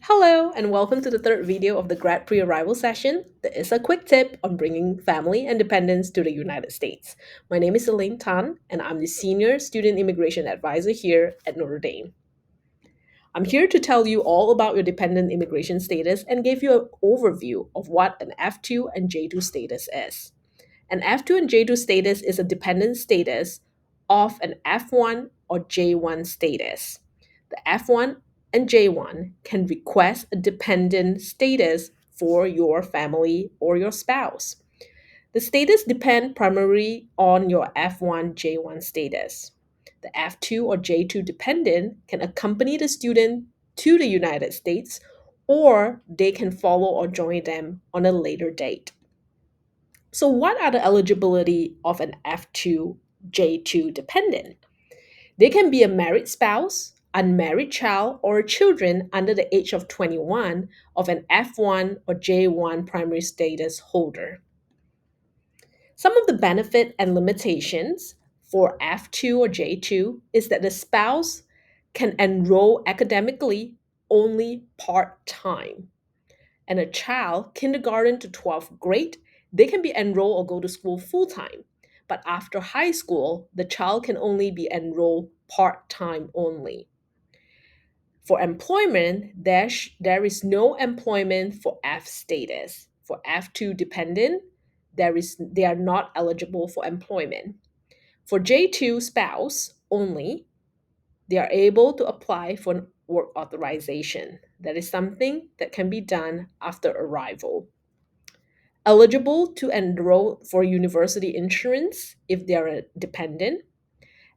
Hello, and welcome to the third video of the grad pre-arrival session. That is a quick tip on bringing family and dependents to the United States. My name is Elaine Tan, and I'm the Senior Student Immigration Advisor here at Notre Dame. I'm here to tell you all about your dependent immigration status and give you an overview of what an F2 and J2 status is. An F2 and J2 status is a dependent status of an F1 or J1 status. The F1 and J1 can request a dependent status for your family or your spouse. The status depend primarily on your F1 J1 status. The F2 or J2 dependent can accompany the student to the United States, or they can follow or join them on a later date. So, what are the eligibility of an F2 J2 dependent? They can be a married spouse, unmarried child, or children under the age of 21 of an F1 or J1 primary status holder. Some of the benefit and limitations for F2 or J2 is that the spouse can enroll academically only part time, and a child, kindergarten to 12th grade, they can be enrolled or go to school full time. But after high school, the child can only be enrolled part time only. For employment, there is no employment for F status. For F2 dependent, they are not eligible for employment. For J2 spouse only, they are able to apply for an work authorization. That is something that can be done after arrival. Eligible to enroll for university insurance if they are a dependent,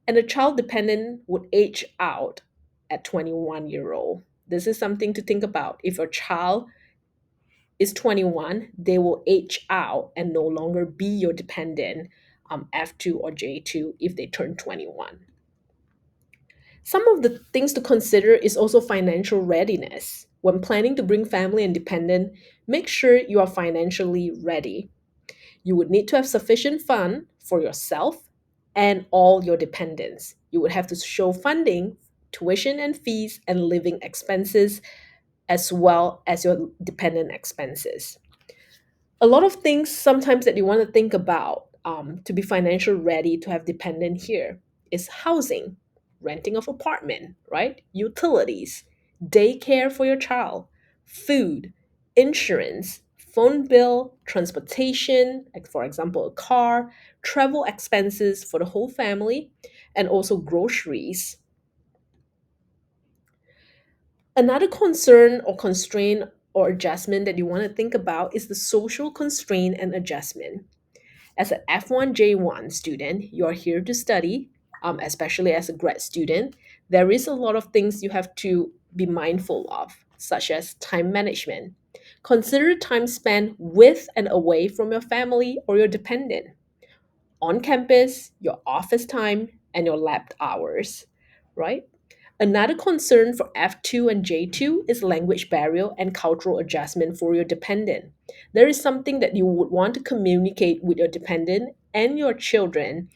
and a child dependent would age out at 21-year-old. This is something to think about. If your child is 21, they will age out and no longer be your dependent, F2 or J2, if they turn 21. Some of the things to consider is also financial readiness. When planning to bring family and dependent, make sure you are financially ready. You would need to have sufficient fund for yourself and all your dependents. You would have to show funding, tuition and fees, and living expenses, as well as your dependent expenses. A lot of things sometimes that you want to think about to be financially ready to have dependent here is housing, renting of apartment, right? Utilities, daycare for your child, food, insurance, phone bill, transportation, like for example, a car, travel expenses for the whole family, and also groceries. Another concern or constraint or adjustment that you want to think about is the social constraint and adjustment. As an F1J1 student, you're here to study, especially as a grad student. There is a lot of things you have to be mindful of, such as time management. Consider time spent with and away from your family or your dependent, on campus, your office time, and your lab hours, right? Another concern for F2 and J2 is language barrier and cultural adjustment for your dependent. There is something that you would want to communicate with your dependent and your children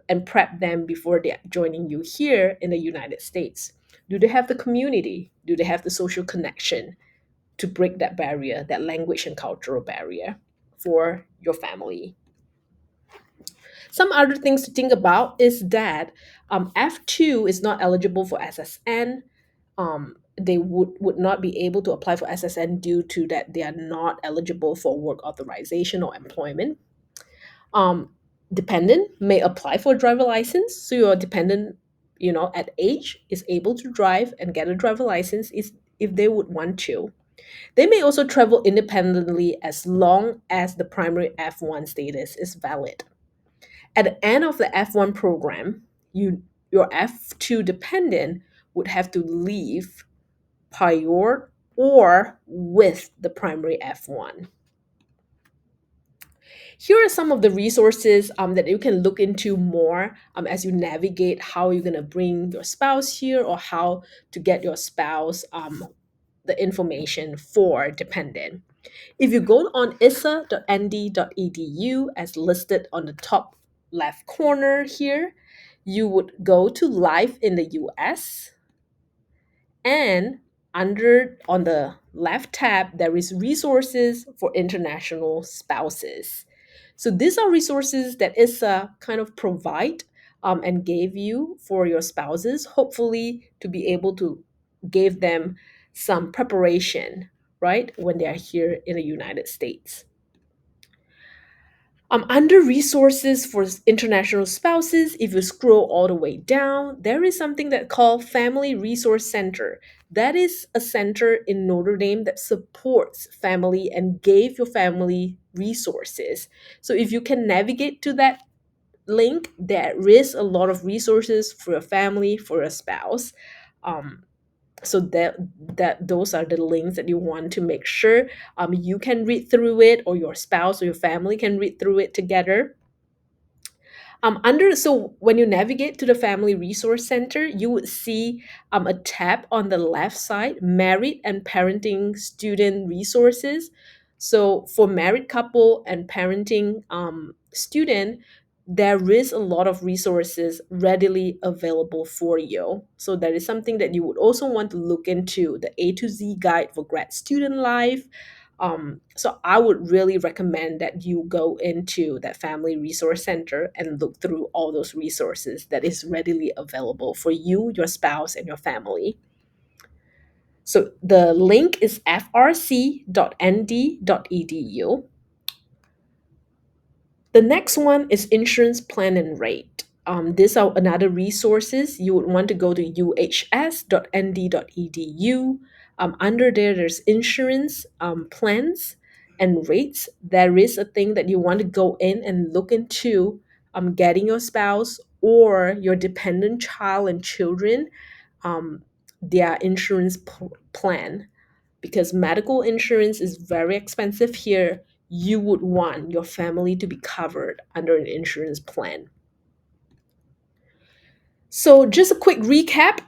and prep them before they're joining you here in the United States. Do they have the community? Do they have the social connection to break that barrier, that language and cultural barrier for your family? Some other things to think about is that F2 is not eligible for SSN. They would not be able to apply for SSN due to that they are not eligible for work authorization or employment. Um, Dependent may apply for a driver license, so your dependent, at age is able to drive and get a driver license is if they would want to. They may also travel independently as long as the primary F1 status is valid. At the end of the F1 program, your F2 dependent would have to leave prior or with the primary F1. Here are some of the resources that you can look into more as you navigate how you're going to bring your spouse here or how to get your spouse the information for dependent. If you go on issa.nd.edu as listed on the top left corner here, you would go to Life in the US, and under on the left tab, there is resources for international spouses. So these are resources that ISSA kind of provide and gave you for your spouses, hopefully to be able to give them some preparation, right, when they are here in the United States. Under resources for international spouses, if you scroll all the way down, there is something that called Family Resource Center. That is a center in Notre Dame that supports family and gave your family resources. So if you can navigate to that link, there is a lot of resources for your family, for your spouse. Um, so that those are the links that you want to make sure you can read through it, or your spouse or your family can read through it together. Under So when you navigate to the Family Resource Center, you would see a tab on the left side, Married and Parenting Student Resources. So for married couple and parenting student, there is a lot of resources readily available for you. So that is something that you would also want to look into, the A to Z guide for grad student life. So I would really recommend that you go into that Family Resource Center and look through all those resources that is readily available for you, your spouse, and your family. So the link is frc.nd.edu. The next one is insurance plan and rate. These are another resources. You would want to go to uhs.nd.edu. Under there, there's insurance plans and rates. There is a thing that you want to go in and look into getting your spouse or your dependent child and children um, their insurance plan, because medical insurance is very expensive here. You would want your family to be covered under an insurance plan. So, just a quick recap.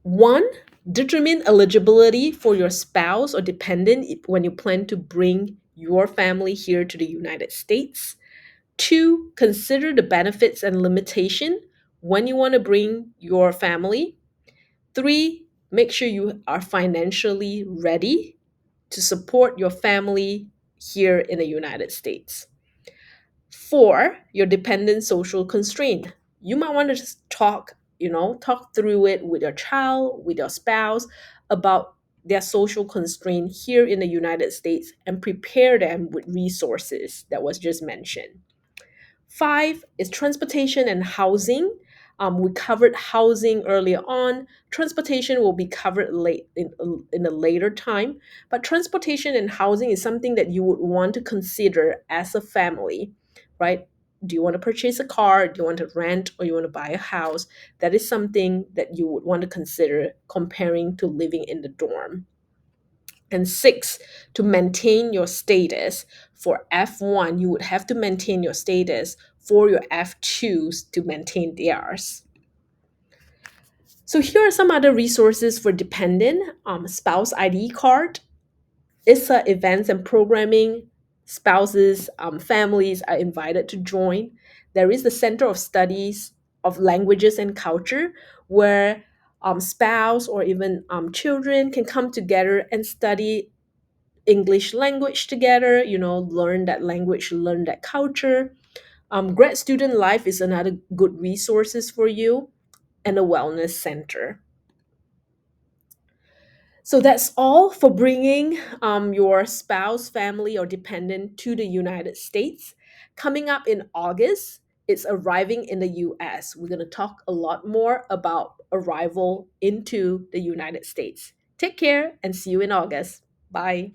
One, determine eligibility for your spouse or dependent when you plan to bring your family here to the United States. Two, consider the benefits and limitation when you want to bring your family. Three, make sure you are financially ready to support your family here in the United States. Four, your dependent social constraint. You might want to just talk through it with your child, with your spouse about their social constraint here in the United States and prepare them with resources that was just mentioned. Five is transportation and housing. We covered housing earlier on. Transportation will be covered late in a later time. But transportation and housing is something that you would want to consider as a family, right? Do you want to purchase a car? Do you want to rent, or you want to buy a house? That is something that you would want to consider comparing to living in the dorm. And six, to maintain your status. For F1, you would have to maintain your status. For your F2s to maintain theirs. So here are some other resources for dependent: spouse ID card, ISSA events and programming. Spouses, families are invited to join. There is the Center of Studies of Languages and Culture, where spouse or even children can come together and study English language together, learn that language, learn that culture. Grad student life is another good resources for you, and a wellness center. So that's all for bringing your spouse, family, or dependent to the United States. Coming up in August, it's arriving in the US. We're going to talk a lot more about arrival into the United States. Take care and see you in August. Bye.